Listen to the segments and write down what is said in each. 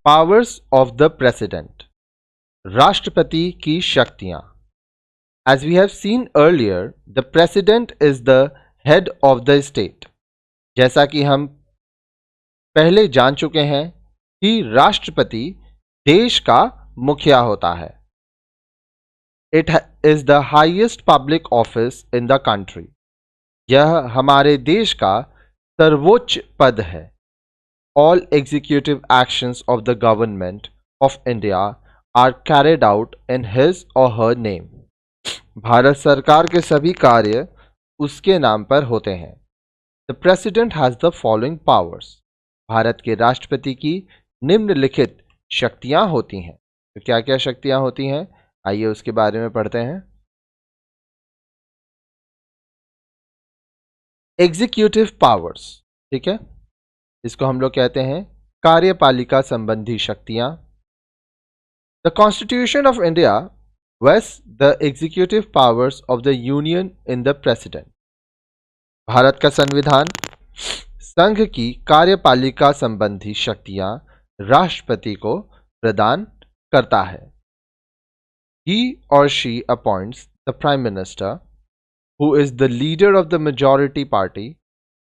Powers of the president, राष्ट्रपति की शक्तियां। As we have seen earlier, the president is the head of the state. जैसा कि हम पहले जान चुके हैं कि राष्ट्रपति देश का मुखिया होता है। It is the highest public office in the country. यह हमारे देश का सर्वोच्च पद है। All executive actions of the government of India are carried out in his or her name. Bharat सरकार के सभी कार्य उसके नाम पर होते हैं। The president has the following powers. Bharat के राष्ट्रपति की निम्नलिखित शक्तियां होती हैं। तो क्या क्या शक्तियां होती हैं, आइए उसके बारे में पढ़ते हैं। एग्जीक्यूटिव पावर्स, ठीक है, इसको हम लोग कहते हैं कार्यपालिका संबंधी शक्तियां। The constitution of India vest the executive powers of the union in the president. भारत का संविधान संघ की कार्यपालिका संबंधी शक्तियां राष्ट्रपति को प्रदान करता है। He or she appoints the Prime Minister, who is the leader of the majority party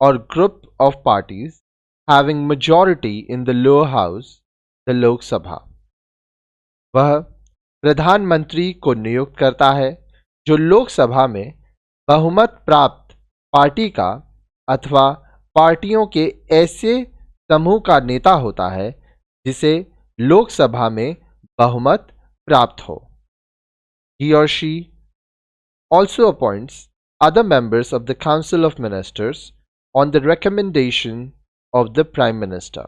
or group of parties having majority in the lower house, the Lok Sabha. वह प्रधानमंत्री को नियुक्त करता है जो लोकसभा में बहुमत प्राप्त पार्टी का अथवा पार्टियों के ऐसे समूह का नेता होता है जिसे लोकसभा में बहुमत प्राप्त हो। He or she also appoints other members of the Council of Ministers on the recommendation of the Prime Minister.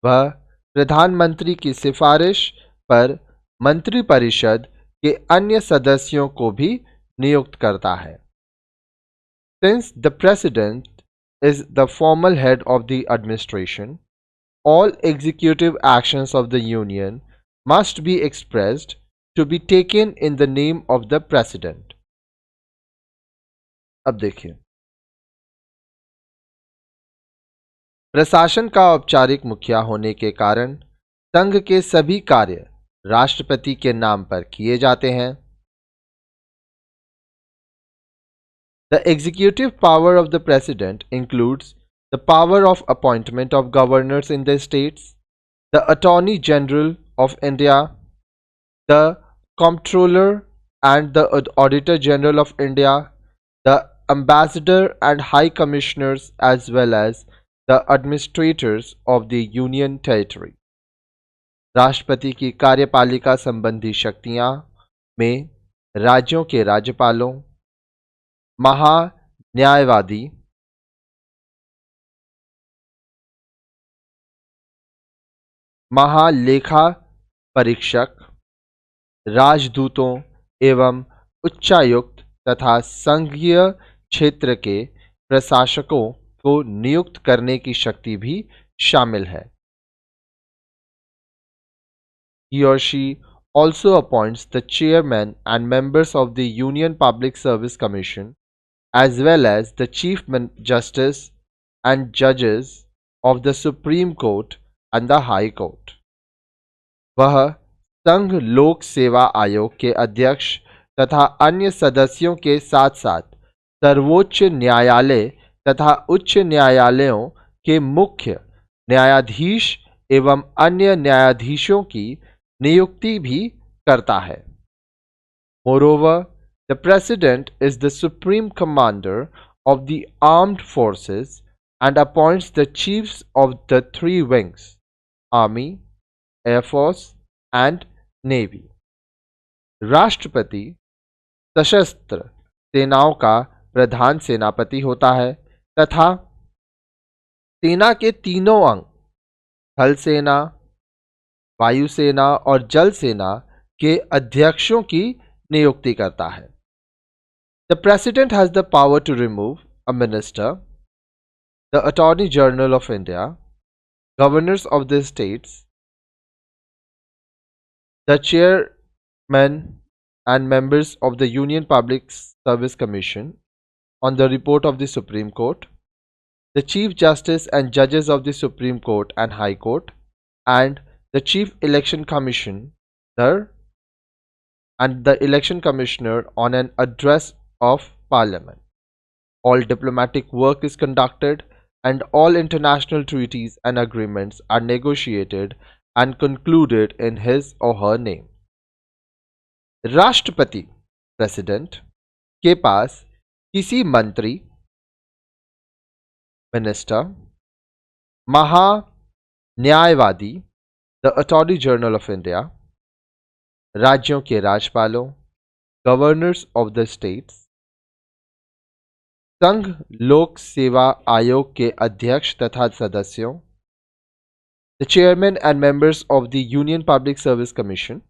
वह प्रधानमंत्री की सिफारिश पर मंत्रिपरिषद के अन्य सदस्यों को भी नियुक्त करता है। Since the President is the formal head of the administration, all executive actions of the Union must be expressed to be taken in the name of the President. अब देखिए, प्रशासन का औपचारिक मुखिया होने के कारण संघ के सभी कार्य राष्ट्रपति के नाम पर किए जाते हैं। The executive power of the President includes the power of appointment of governors in the states, the Attorney General of India, the Comptroller and the Auditor General of India, the Ambassador and High Commissioners, as well as the administrators of the Union Territory. राष्ट्रपति की कार्यपालिका संबंधी शक्तियां में राज्यों के राज्यपालों, महान्यायवादी, महालेखा परीक्षक, राजदूतों एवं उच्चायुक्त तथा संघीय क्षेत्र के प्रशासकों को नियुक्त करने की शक्ति भी शामिल है। He or she also appoints the chairman and members of the Union Public Service Commission, as well as the Chief Justice and judges of the Supreme Court and the High Court. वह संघ लोक सेवा आयोग के अध्यक्ष तथा अन्य सदस्यों के साथ साथ सर्वोच्च न्यायालय तथा उच्च न्यायालयों के मुख्य न्यायाधीश एवं अन्य न्यायाधीशों की नियुक्ति भी करता है। Moreover, the President is the supreme commander of the armed forces and appoints the chiefs of the three wings, Army, Air Force and Navy. राष्ट्रपति सशस्त्र सेनाओं का प्रधान सेनापति होता है तथा सेना के तीनों अंग थल सेना, वायुसेना और जल सेना के अध्यक्षों की नियुक्ति करता है। The President has the power to remove a minister, the Attorney General of India, governors of the states, the chairmen and members of the Union Public Service Commission on the report of the Supreme Court, the Chief Justice and judges of the Supreme Court and High Court, and the Chief Election Commissioner and the Election Commissioner on an address of Parliament. All diplomatic work is conducted and all international treaties and agreements are negotiated and concluded in his or her name. राष्ट्रपति president के पास किसी मंत्री minister, महान्यायवादी the attorney general of India, राज्यों के राज्यपालों governors of the states, संघ लोक सेवा आयोग के अध्यक्ष तथा सदस्यों, the chairman and members of the Union Public Service Commission,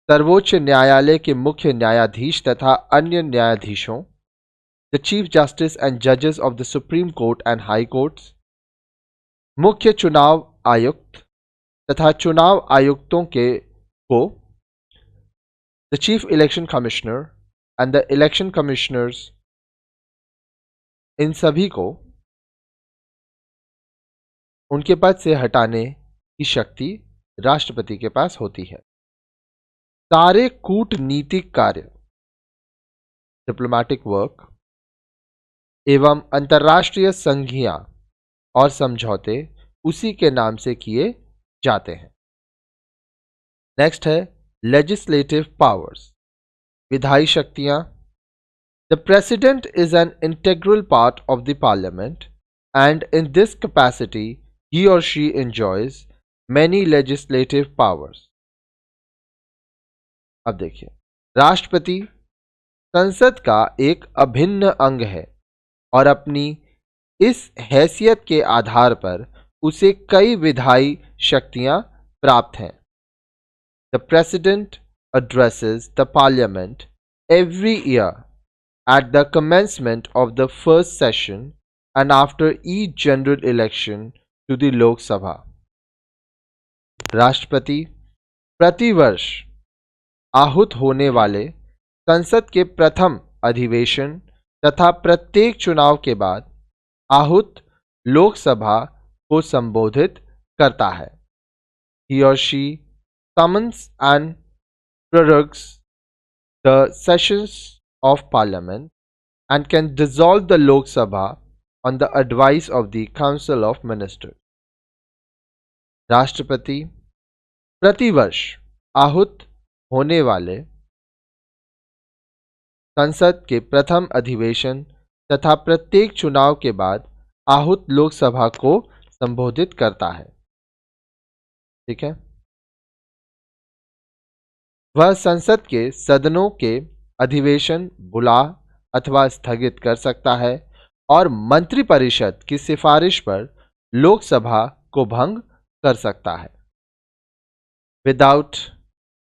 सर्वोच्च न्यायालय के मुख्य न्यायाधीश तथा अन्य न्यायाधीशों, द चीफ जस्टिस एंड जजेस of the Supreme Court and High Courts, मुख्य चुनाव आयुक्त तथा चुनाव आयुक्तों को the chief election commissioner and the election commissioners, इन सभी को उनके पद से हटाने की शक्ति राष्ट्रपति के पास होती है। सारे कूटनीतिक कार्य डिप्लोमैटिक वर्क एवं अंतर्राष्ट्रीय संधियां और समझौते उसी के नाम से किए जाते हैं। नेक्स्ट है लेजिस्लेटिव पावर्स, विधायी शक्तियां। The president is an integral part of the parliament and in this capacity he or she enjoys many legislative powers. अब देखिए, राष्ट्रपति संसद का एक अभिन्न अंग है और अपनी इस हैसियत के आधार पर उसे कई विधायी शक्तियां प्राप्त हैं। The president addresses the parliament every year at the commencement of the first session and after each general election to the Lok Sabha. राष्ट्रपति प्रतिवर्ष आहूत होने वाले संसद के प्रथम अधिवेशन तथा प्रत्येक चुनाव के बाद आहूत लोकसभा को संबोधित करता है। He or she summons and prorogues the sessions of Parliament and can dissolve the Lok Sabha on the advice of the Council of Ministers. राष्ट्रपति प्रतिवर्ष आहूत होने वाले संसद के प्रथम अधिवेशन तथा प्रत्येक चुनाव के बाद आहूत लोकसभा को संबोधित करता है। ठीक है, वह संसद के सदनों के अधिवेशन बुला अथवा स्थगित कर सकता है और मंत्रिपरिषद की सिफारिश पर लोकसभा को भंग कर सकता है। Without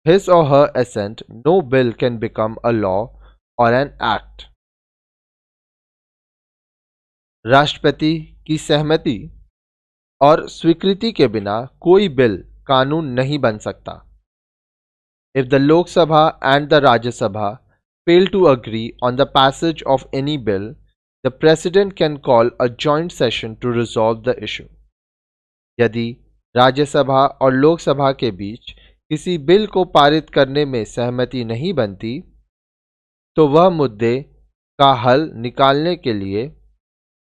his or her assent, no bill can become a law or an act. राष्ट्रपति की सहमति और स्वीकृति के बिना कोई बिल कानून नहीं बन सकता। If the Lok Sabha and the Rajya Sabha fail to agree on the passage of any bill, the President can call a joint session to resolve the issue. यदि राज्यसभा और लोकसभा के बीच किसी बिल को पारित करने में सहमति नहीं बनती, तो वह मुद्दे का हल निकालने के लिए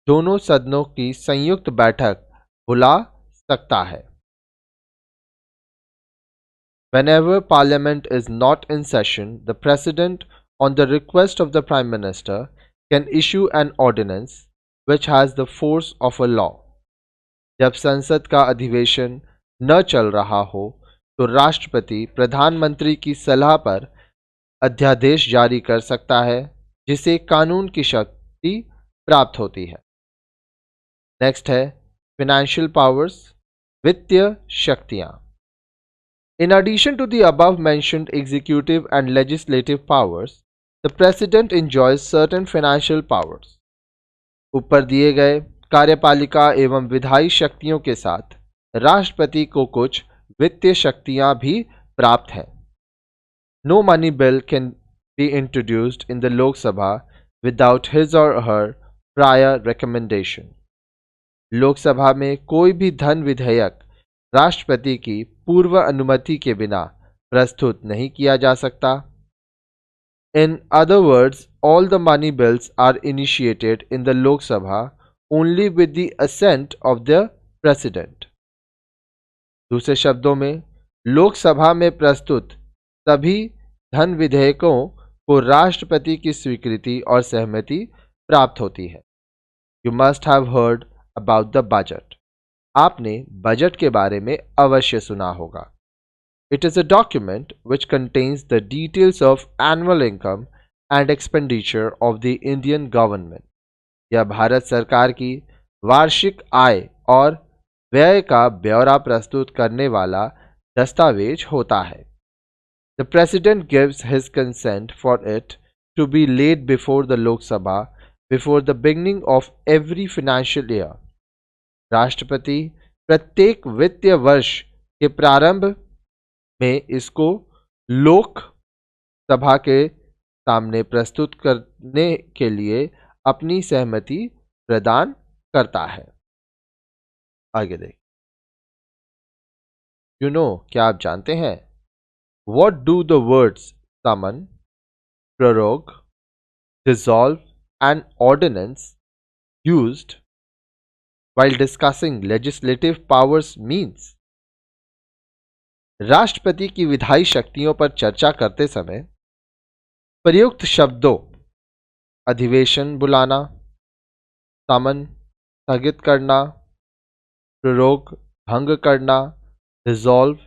दोनों सदनों की संयुक्त बैठक बुला सकता है। Whenever Parliament is not in session, the President, on the request of the Prime Minister, can issue an ordinance which has the force of a law. जब संसद का अधिवेशन न चल रहा हो तो राष्ट्रपति प्रधानमंत्री की सलाह पर अध्यादेश जारी कर सकता है जिसे कानून की शक्ति प्राप्त होती है। नेक्स्ट है फाइनेंशियल पावर्स, वित्तीय शक्तियां। In addition to the above mentioned executive and legislative powers, the President enjoys certain financial powers. ऊपर दिए गए कार्यपालिका एवं विधायी शक्तियों के साथ राष्ट्रपति को कुछ वित्तीय शक्तियां भी प्राप्त हैं। No money bill can be introduced in the Lok Sabha without his or her prior recommendation. Lok Sabha में कोई भी धन विधेयक राष्ट्रपति की पूर्व अनुमति के बिना प्रस्तुत नहीं किया जा सकता। In other words, all the money bills are initiated in the Lok Sabha only with the assent of the President. दूसरे शब्दों में, लोकसभा में प्रस्तुत सभी धन विधेयकों को राष्ट्रपति की स्वीकृति और सहमति प्राप्त होती है। You must have heard about the budget. आपने बजट के बारे में अवश्य सुना होगा। It is a document which contains the details of annual income and expenditure of the Indian government. यह भारत सरकार की वार्षिक आय और व्यय का ब्यौरा प्रस्तुत करने वाला दस्तावेज होता है। The President gives his consent for it to be laid before the Lok Sabha before the beginning of every financial year. राष्ट्रपति प्रत्येक वित्तीय वर्ष के प्रारंभ में इसको लोक सभा के सामने प्रस्तुत करने के लिए अपनी सहमति प्रदान करता है। आगे देख, क्या आप जानते हैं? What do the words summon, prorogue, dissolve and ordinance used while discussing legislative powers means? राष्ट्रपति की विधायी शक्तियों पर चर्चा करते समय प्रयुक्त शब्दों अधिवेशन बुलाना, समन स्थगित करना, प्ररोग भंग करना, डिसॉल्व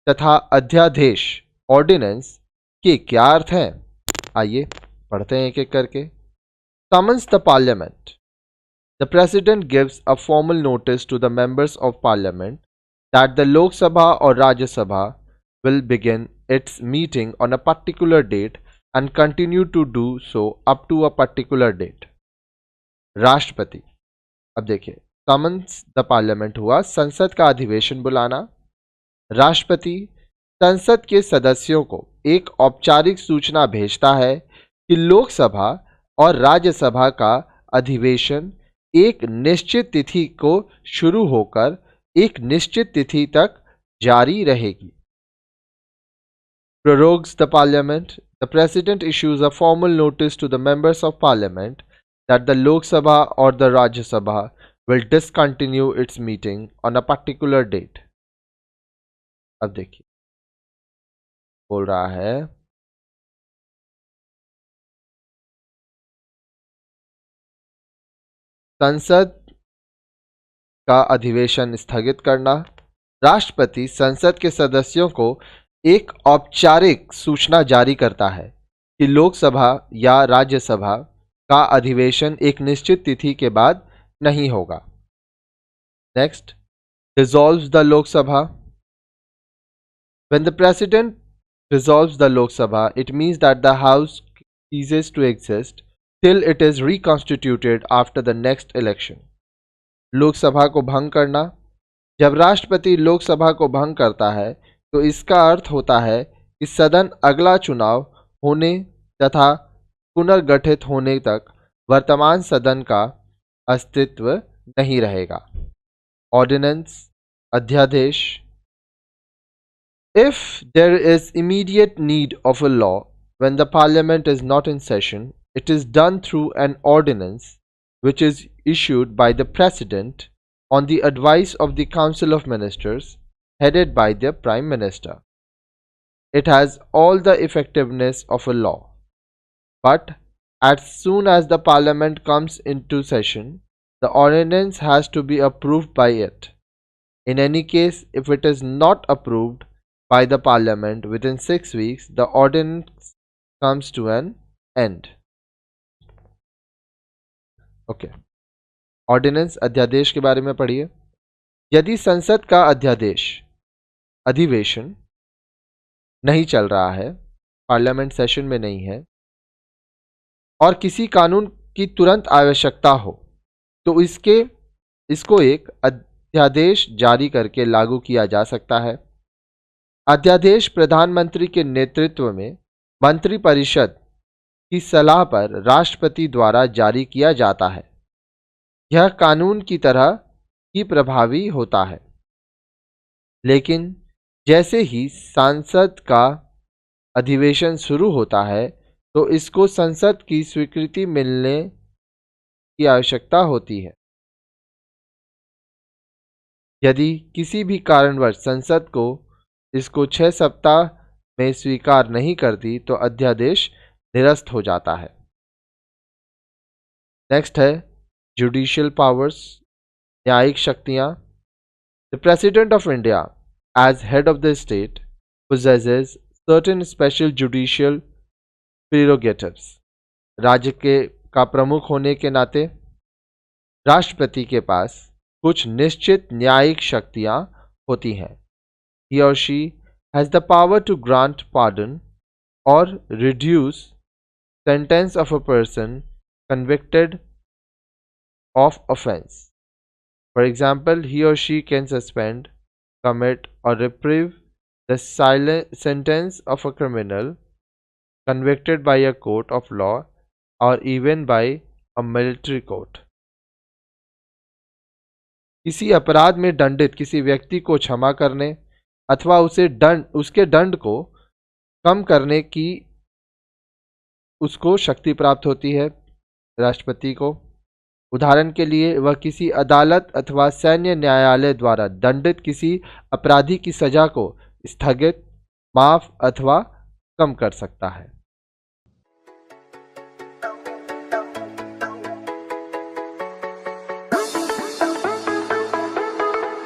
तथा अध्यादेश ऑर्डिनेंस के क्या अर्थ हैं? आइए पढ़ते हैं एक एक करके। Summons the parliament. The president gives a formal notice to the members of parliament that the Lok Sabha or Rajya Sabha will begin its meeting on a particular date and continue to do so up to a particular date. राष्ट्रपति, अब देखिए, summons the parliament हुआ संसद का अधिवेशन बुलाना। राष्ट्रपति संसद के सदस्यों को एक औपचारिक सूचना भेजता है कि लोकसभा और राज्यसभा का अधिवेशन एक निश्चित तिथि को शुरू होकर एक निश्चित तिथि तक जारी रहेगी। Prorogues the parliament. The president issues a formal notice to the members of parliament that the Lok Sabha or the Rajya Sabha will discontinue its meeting on a particular date. अब देखिए, बोल रहा है संसद का अधिवेशन स्थगित करना। राष्ट्रपति संसद के सदस्यों को एक औपचारिक सूचना जारी करता है कि लोकसभा या राज्यसभा का अधिवेशन एक निश्चित तिथि के बाद नहीं होगा। Next, dissolves the Lok Sabha. When the president dissolves the Lok Sabha, it means that the house ceases to exist till it is reconstituted after the next election. Lok Sabha को भंग करना। जब राष्ट्रपति लोकसभा को भंग करता है तो इसका अर्थ होता है कि सदन अगला चुनाव होने तथा पुनर्गठित होने तक वर्तमान सदन का अस्तित्व नहीं रहेगा। ऑर्डिनेंस अध्यादेश। If there is immediate need of a law when the parliament is not in session, it is done through an ordinance which is issued by the President on the advice of the Council of Ministers headed by the Prime Minister. It has all the effectiveness of a law, but as soon as the Parliament comes into session, the ordinance has to be approved by it. In any case, if it is not approved by the Parliament within 6 weeks, the ordinance comes to an end. Okay. Ordinance अध्यादेश के बारे में पढ़िए। यदि संसद का अधिवेशन नहीं चल रहा है, पार्लियामेंट सेशन में नहीं है और किसी कानून की तुरंत आवश्यकता हो तो इसको एक अध्यादेश जारी करके लागू किया जा सकता है। अध्यादेश प्रधानमंत्री के नेतृत्व में मंत्रिपरिषद की सलाह पर राष्ट्रपति द्वारा जारी किया जाता है। यह कानून की तरह ही प्रभावी होता है, लेकिन जैसे ही संसद का अधिवेशन शुरू होता है तो इसको संसद की स्वीकृति मिलने की आवश्यकता होती है। यदि किसी भी कारणवश संसद को इसको 6 सप्ताह में स्वीकार नहीं करती तो अध्यादेश निरस्त हो जाता है। नेक्स्ट है जुडिशियल पावर्स, न्यायिक शक्तियां। The president of India as head of the state possesses certain special judicial prerogatives। राज्य का प्रमुख होने के नाते राष्ट्रपति के पास कुछ निश्चित न्यायिक शक्तियां होती हैं। He or she has the power to grant pardon or reduce sentence of a person convicted of offense. For example, he or she can suspend, commit or reprieve the sentence of a criminal convicted by a court of law or even by a military court. किसी अपराध में दंडित किसी व्यक्ति को क्षमा करने अथवा उसके दंड को कम करने की उसको शक्ति प्राप्त होती है राष्ट्रपति को। उदाहरण के लिए वह किसी अदालत अथवा सैन्य न्यायालय द्वारा दंडित किसी अपराधी की सजा को स्थगित, माफ अथवा कम कर सकता है।